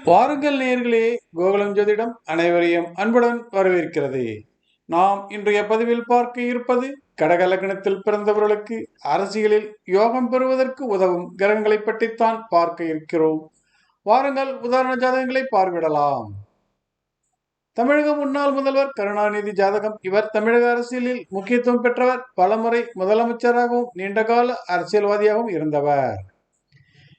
வாருங்கள் நேயர்களே, கோகுலம் ஜோதிடம் அனைவரையும் அன்புடன் வரவேற்கிறது. நாம் இன்றைய பதிவில் பார்க்க இருப்பது கடக லக்னத்தில் பிறந்தவர்களுக்கு அரசியலில் யோகம் பெறுவதற்கு உதவும் கிரகங்களை பற்றித்தான் பார்க்க இருக்கிறோம். வாருங்கள் உதாரண ஜாதகங்களை பார்விடலாம். தமிழக முன்னாள் முதல்வர் கருணாநிதி ஜாதகம். இவர் தமிழக அரசியலில் முக்கியத்துவம் பெற்றவர். பலமுறை முதலமைச்சராகவும் நீண்டகால அரசியல்வாதியாகவும் இருந்தவர்.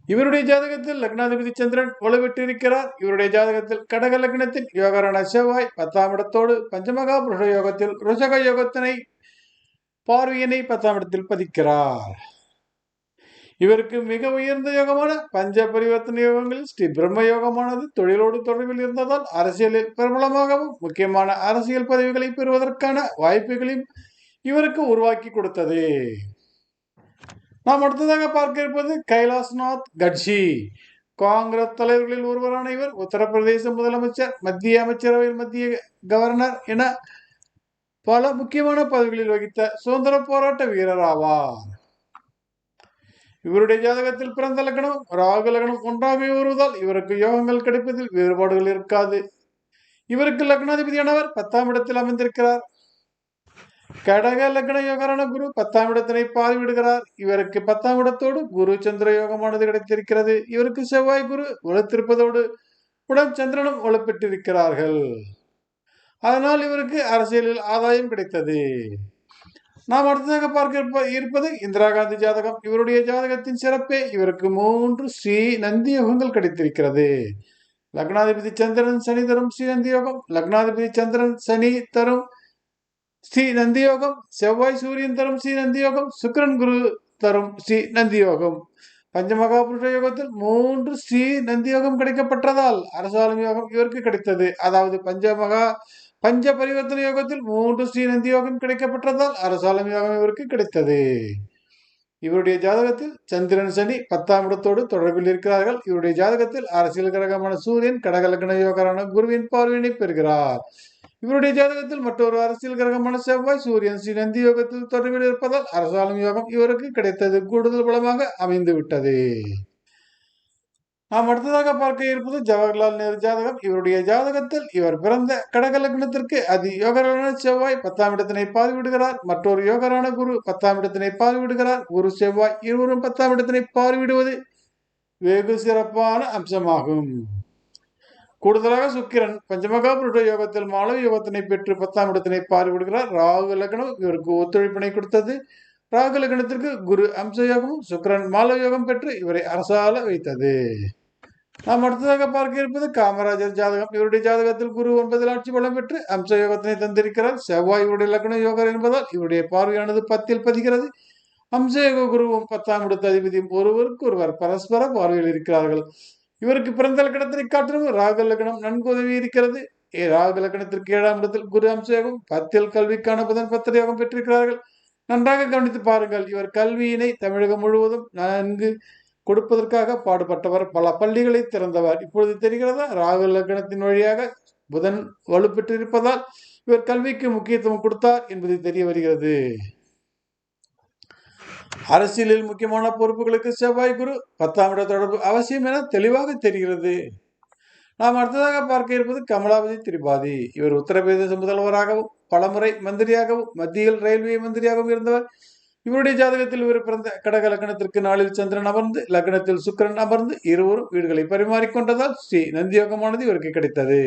இவருடைய ஜாதகத்தில் லக்னாதிபதி சந்திரன் வலுப்பெற்றிருக்கிறார். இவருடைய ஜாதகத்தில் கடக லக்னத்தின் யோகரான செவ்வாய் 10ஆம் இடத்தோடு பஞ்சமகா புருஷ யோகத்தில் ருஷக யோகத்தினை பார்வையினை 10ஆம் இடத்தில் பதிக்கிறார். இவருக்கு மிக உயர்ந்த யோகமான பஞ்ச பரிவர்த்தனை யோகங்களில் ஸ்ரீ பிரம்ம யோகமானது தொழிலோடு தொடர்பில் இருந்ததால் அரசியலில் பிரபலமாகவும் முக்கியமான அரசியல் பதவிகளை பெறுவதற்கான வாய்ப்புகளையும் இவருக்கு உருவாக்கி கொடுத்தது. நாம் அடுத்ததாக பார்க்க இருப்பது கைலாஷ்நாத் கட்சி. காங்கிரஸ் தலைவர்களில் ஒருவரான இவர் உத்தரப்பிரதேச முதலமைச்சர், மத்திய அமைச்சரவையில் மத்திய கவர்னர் என பல முக்கியமான பதவிகளில் வகித்த சுதந்திர போராட்ட வீரர் ஆவார். இவருடைய ஜாதகத்தில் பிறந்த லக்னம் ராகு லக்னம் ஒன்றாகவே வருவதால் இவருக்கு யோகங்கள் கிடைப்பதில் வேறுபாடுகள் இருக்காது. இவருக்கு லக்னாதிபதியானவர் 10ஆம் இடத்தில் அமைந்திருக்கிறார். கடக லக்ன யோகரான குரு 10ஆம் இடத்தினை பார்வையிடுகிறார். இவருக்கு 10ஆம் இடத்தோடு குரு சந்திர யோகமானது கிடைத்திருக்கிறது. இவருக்கு செவ்வாய் குரு வலுத்திருப்பதோடு உடன் சந்திரனும் வலுப்பெற்றிருக்கிறார்கள். அதனால் இவருக்கு அரசியலில் ஆதாயம் கிடைத்தது. நாம் அடுத்ததாக பார்க்க இருப்பது இந்திரா காந்தி ஜாதகம். இவருடைய ஜாதகத்தின் சிறப்பே இவருக்கு 3 ஸ்ரீ நந்தி யோகங்கள் கிடைத்திருக்கிறது. லக்னாதிபதி சந்திரன் சனி தரும் ஸ்ரீ நந்தி யோகம், லக்னாதிபதி சந்திரன் சனி தரும் ஸ்ரீ நந்தி யோகம், செவ்வாய் சூரியன் தரும் ஸ்ரீ நந்தி யோகம், சுக்கிரன் குரு தரும் ஸ்ரீ நந்தி யோகம். பஞ்சமகா புருஷ யோகத்தில் 3 ஸ்ரீ நந்தி யோகம் கிடைக்கப்பட்டதால் அரசாளும் யோகம் இவருக்கு கிடைத்தது. அதாவது பஞ்ச பரிவர்த்தனை யோகத்தில் 3 ஸ்ரீ நந்தி யோகம் கிடைக்கப்பட்டதால் அரசாளும் யோகம் இவருக்கு கிடைத்தது. இவருடைய ஜாதகத்தில் சந்திரன் சனி 10ஆம் இடத்தோடு தொடர்பில் இருக்கிறார்கள். இவருடைய ஜாதகத்தில் அரசியல் கிரகமான சூரியன் கடக லக்ன யோகரான குருவின் பார்வையினை பெறுகிறார். இவருடைய ஜாதகத்தில் மற்றொரு அரசியல் கிரகமான செவ்வாய் சூரியன் ஸ்ரீ நந்தி யோகத்தில் தொடர்பில் இருப்பதால் அரசாளும் யோகம் இவருக்கு கிடைத்தது கூடுதல் பலமாக அமைந்து விட்டது. நாம் அடுத்ததாக பார்க்க இருப்பது ஜவஹர்லால் நேரு ஜாதகம். இவருடைய ஜாதகத்தில் இவர் பிறந்த கடக லக்னத்திற்கு அதி யோகரான செவ்வாய் 10ஆம் இடத்தினை பார்வையிடுகிறார். மற்றொரு யோகரான குரு 10ஆம் இடத்தினை பார்வையிடுகிறார். குரு செவ்வாய் இருவரும் 10ஆம் இடத்தினை பார்வையிடுவது வெகு சிறப்பான அம்சமாகும். கூடுதலாக சுக்கிரன் பஞ்சமகா புருஷ யோகத்தில் மாளவ யோகத்தினை பெற்று 10ஆம் இடத்தினை பார்வையிடுகிறார். ராகு லக்னம் இவருக்கு ஒத்துழைப்பினை கொடுத்தது. ராகு லக்னத்திற்கு குரு அம்ச யோகமும் சுக்கிரன் மாளவ யோகம் பெற்று இவரை அரசால வைத்தது. நாம் அடுத்ததாக பார்க்க இருப்பது காமராஜர் ஜாதகம். இவருடைய ஜாதகத்தில் குரு 9 ஆட்சி பலம் பெற்று அம்ச யோகத்தினை தந்திருக்கிறார். செவ்வாய் இவருடைய லக்ன யோகர் என்பதால் இவருடைய பார்வையானது 10இல் பதிகிறது. அம்சயோக குருவும் 10ஆம் இடத்து அதிபதியும் ஒருவருக்கு ஒருவர் பரஸ்பர பார்வையில் இருக்கிறார்கள். இவருக்கு பிறந்த லக்னத்தினை காட்டிலும் ராகு லக்னம் நன்கு உதவி இருக்கிறது. ராகு லக்னத்திற்கு 7ஆம் இடத்தில் குரு அம்சயோகம், 10இல் கல்விக்கான புதன் 10 யோகம் பெற்றிருக்கிறார்கள். நன்றாக கவனித்து பாருங்கள். இவர் கல்வியினை தமிழகம் முழுவதும் நன்கு கொடுப்பதற்காக பாடுபட்டவர். பல பள்ளிகளை திறந்தவர். இப்பொழுது தெரிகிறதா, ராகு லக்னத்தின் வழியாக புதன் வலுப்பெற்றிருப்பதால் இவர் கல்விக்கு முக்கியத்துவம் கொடுத்தார் என்பது தெரிய வருகிறது. அரசியலில் முக்கியமான பொறுப்புகளுக்கு செவ்வாய் குரு 10ஆம் இட தொடர்பு அவசியம் என தெளிவாக தெரிகிறது. நாம் அடுத்ததாக பார்க்க இருப்பது கமலாபதி திரிபாதி. இவர் உத்தரப்பிரதேச முதல்வராகவும் பலமுறை மந்திரியாகவும் மத்தியில் ரயில்வே மந்திரியாகவும் இருந்தவர். இவருடைய ஜாதகத்தில் இவர் பிறந்த கடக லக்னத்திற்கு நாளில் சந்திரன் அமர்ந்து லக்னத்தில் சுக்கிரன் அமர்ந்து இருவரும் வீடுகளை பரிமாறிக்கொண்டதால் ஸ்ரீ நந்தியோகமானது இவருக்கு கிடைத்தது.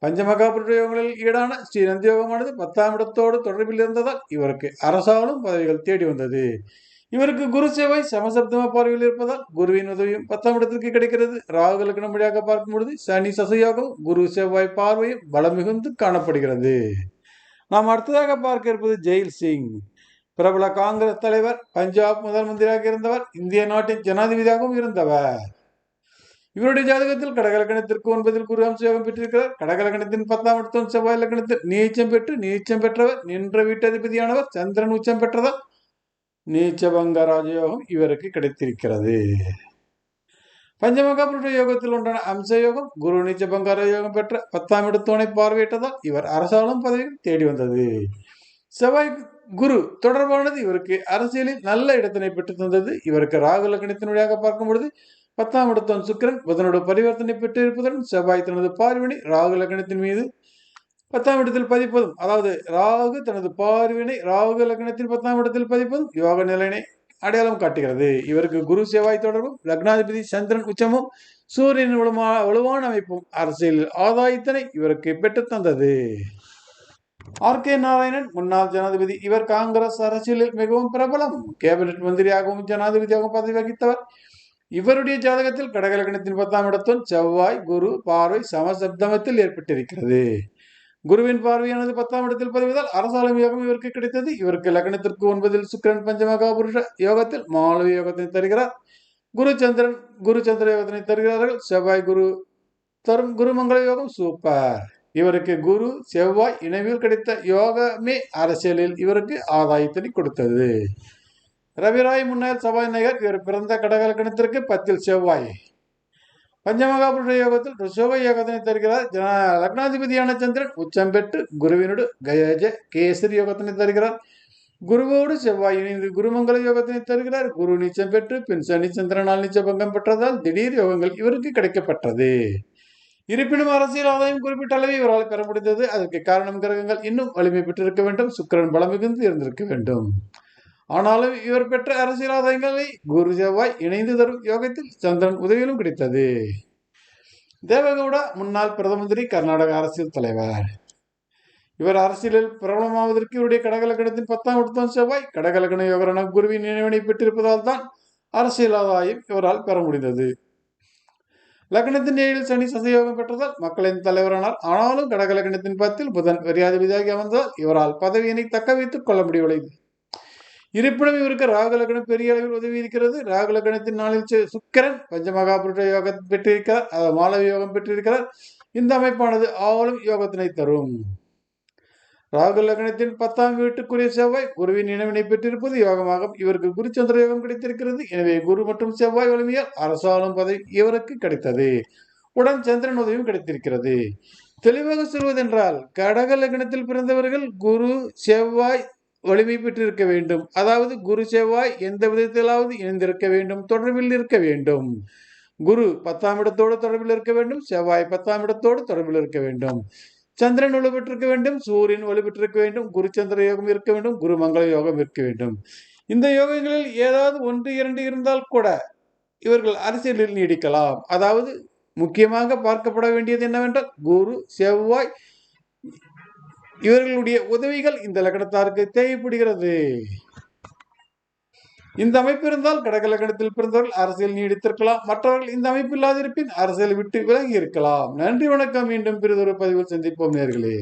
பஞ்சமகா புருஷ யோகங்களில் ஈடான ஸ்ரீ நந்தியோகமானது 10ஆம் இடத்தோடு தொடர்பில் இருந்ததால் இவருக்கு அரசாலும் பதவிகள் தேடி வந்தது. இவருக்கு குரு செவ்வாய் சமசப்தம பார்வையில் இருப்பதால் குருவின் உதவியும் 10ஆம் இடத்திற்கு கிடைக்கிறது. ராகு லக்னம் வழியாக பார்க்கும் பொழுது சனி சசயோகம் குரு செவ்வாய் பார்வையும் பலம் மிகுந்து காணப்படுகிறது. நாம் அடுத்ததாக பார்க்க இருப்பது ஜெயில் சிங். பிரபல காங்கிரஸ் தலைவர், பஞ்சாப் முதல் மந்திரியாக இருந்தவர், இந்திய நாட்டின் ஜனாதிபதியாகவும் இருந்தவர். இவருடைய ஜாதகத்தில் கடக லக்னத்திற்கு 9இல் குரு அம்சயோகம் பெற்றிருக்கிறார். கடக லக்னத்தின் 10ஆம் இடத்தும் செவ்வாய் லக்னத்தில் நீச்சம் பெற்றவர். நின்ற வீட்டதிபதியானவர் சந்திரன் உச்சம் பெற்றதால் நீச்சபங்க ராஜயோகம் இவருக்கு கிடைத்திருக்கிறது. பஞ்சமகா புருஷ யோகத்தில் ஒன்றான அம்ச யோகம் குரு நீச்சபங்க ராஜயோகம் பெற்ற 10ஆம் இடத்தோனை பார்வையிட்டதால் இவர் அரசாலும் பதவியும் தேடி வந்தது. செவ்வாய் குரு தொடர்பானது இவருக்கு அரசியலில் நல்ல இடத்தினை பெற்று தந்தது. இவருக்கு ராகு லக்னத்தின் வழியாக பார்க்கும் பொழுது 10ஆம் இடத்தோன் சுக்கிரன் புதனோட பரிவர்த்தனை பெற்று இருப்பதுடன் செவ்வாய் தனது பார்வினை ராகு லக்னத்தின் மீது 10ஆம் இடத்தில் பதிப்பதும், அதாவது ராகு தனது பார்வினை ராகு லக்னத்தில் 10ஆம் இடத்தில் பதிப்பதும் யோக நிலையினை அடையாளம் காட்டுகிறது. இவருக்கு குரு செவ்வாய் தொடர்பும் லக்னாதிபதி சந்திரன் உச்சமும் சூரியன் வலுவான அமைப்பும் அரசியலில் ஆதாயத்தினை இவருக்கு பெற்று தந்தது. ஆர்.கே. நாராயணன் முன்னாள் ஜனாதிபதி. இவர் காங்கிரஸ் அரசியலில் மிகவும் பிரபலம். கேபினெட் மந்திரியாகவும் ஜனாதிபதியாகவும் பதவி வகித்தவர். இவருடைய ஜாதகத்தில் கடகலக்கணத்தின் 10ஆம் இடத்துடன் செவ்வாய் குரு பார்வை சமசப்தமத்தில் ஏற்பட்டிருக்கிறது. குருவின் பார்வையானது 10ஆம் இடத்தில் பதிவதால் அரசாளும் யோகம் இவருக்கு கிடைத்தது. இவருக்கு லக்னத்திற்கு 9 சுக்கிரன் பஞ்சமகாபுருஷ யோகத்தில் மாளவிய யோகத்தினை தருகிறார். குரு சந்திர யோகத்தினை தருகிறார்கள். செவ்வாய் குரு தரும் குருமங்கள யோகம் சூப்பர். இவருக்கு குரு செவ்வாய் இணைவில் கிடைத்த யோகமே அரசியலில் இவருக்கு ஆதாயத்தினை கொடுத்தது. ரவிராய் முன்னாள் சபாநாயகர். இவர் பிறந்த கடகலக்கணத்திற்கு 10 செவ்வாய் பஞ்சமகாபுருஷ யோகத்தில் ரிஷப யோகத்தினை தருகிறார். லக்னாதிபதியான சந்திரன் உச்சம் பெற்று குருவினோடு கயஜ கேசரி யோகத்தினை தருகிறார். குருவோடு செவ்வாய் இணைந்து குருமங்கள யோகத்தினை தருகிறார். குரு நீச்சம் பெற்று பின் சனி சந்திரனால் நீச்ச பங்கம் பெற்றதால் திடீர் யோகங்கள் இவருக்கு கிடைக்கப்பட்டது. இருப்பினும் அரசியல் ஆதாயம் குறிப்பிட்ட அளவை இவரால் பெற முடிந்தது. அதற்கு காரணம் கிரகங்கள் இன்னும் வலிமை பெற்றிருக்க வேண்டும். சுக்கிரன் பலம் மிகுந்து இருந்திருக்க வேண்டும். ஆனாலும் இவர் பெற்ற அரசியல் ஆதாயங்களை குரு செவ்வாய் இணைந்து தரும் யோகத்தில் சந்திரன் உதவியிலும் கிடைத்தது. தேவகவுடா முன்னாள் பிரதம மந்திரி, கர்நாடக அரசியல் தலைவர். இவர் அரசியலில் பிரபலமாவதற்கு இவருடைய கடகலக்கணத்தின் 10ஆம் இடத்தான் செவ்வாய் கடகலக்கண யோகரான குருவின் நினைவினை பெற்றிருப்பதால் தான் அரசியல் ஆதாயம் இவரால் பெற முடிந்தது. லக்னத்தின் 7 சனி சசயோகம் பெற்றதால் மக்களின் தலைவரானார். ஆனாலும் கடகலக்கணத்தின் 10 புதன் விரையாதிபதியாகி அமர்ந்ததால் இவரால் பதவியினை தக்க வைத்துக் கொள்ள முடியவில்லை. இருப்பினும் இவருக்கு ராகு லக்னம் பெரிய அளவில் உதவி இருக்கிறது. ராகு லக்னத்தின் 4 சுக்கிரன் பஞ்சமகாபுருஷ யோகம் பெற்றிருக்கிறார். மாளவிய யோகம் பெற்றிருக்கிறார். இந்த அமைப்பானது ஆளும் யோகத்தினை தரும். ராகு லக்னத்தின் 10ஆம் வீட்டுக்குரிய செவ்வாய் குருவின் நினைவினை பெற்றிருப்பது யோகமாகும். இவருக்கு குரு சந்திர யோகம் கிடைத்திருக்கிறது. எனவே குரு மற்றும் செவ்வாய் வலிமையால் அரசாளும் பதவி இவருக்கு கிடைத்தது. உடன் சந்திரன் உதவியும் கிடைத்திருக்கிறது. தெளிவாக சொல்வதென்றால் கடக லக்னத்தில் பிறந்தவர்கள் குரு செவ்வாய் வலிமை பெற்றிருக்க வேண்டும். அதாவது குரு செவ்வாய் எந்த விதத்திலாவது இணைந்திருக்க வேண்டும், தொடர்பில் இருக்க வேண்டும். குரு 10ஆம் இடத்தோடு தொடர்பில் இருக்க வேண்டும். செவ்வாய் 10ஆம் இடத்தோடு தொடர்பில் இருக்க வேண்டும். சந்திரன் வலுப்பெற்றிருக்க வேண்டும். சூரியன் வலுப்பெற்றிருக்க வேண்டும். குரு சந்திர யோகம் இருக்க வேண்டும். குரு மங்கள யோகம் இருக்க வேண்டும். இந்த யோகங்களில் ஏதாவது 1, 2 இருந்தால் கூட இவர்கள் அரசியலில் நீடிக்கலாம். அதாவது முக்கியமாக பார்க்கப்பட வேண்டியது என்னவென்றால் குரு செவ்வாய் இவர்களுடைய உதவிகள் இந்த லக்னத்தாருக்கு தேவைப்படுகிறது. இந்த அமைப்பு இருந்தால் கடக லக்னத்தில் பிறந்தவர்கள் அரசியல் நீடித்திருக்கலாம். மற்றவர்கள் இந்த அமைப்பு இல்லாதிருப்பின் அரசியல் விட்டு விலகி இருக்கலாம். நன்றி, வணக்கம். மீண்டும் பிறிதொரு பதிவில் சந்திப்போம் நேயர்களே.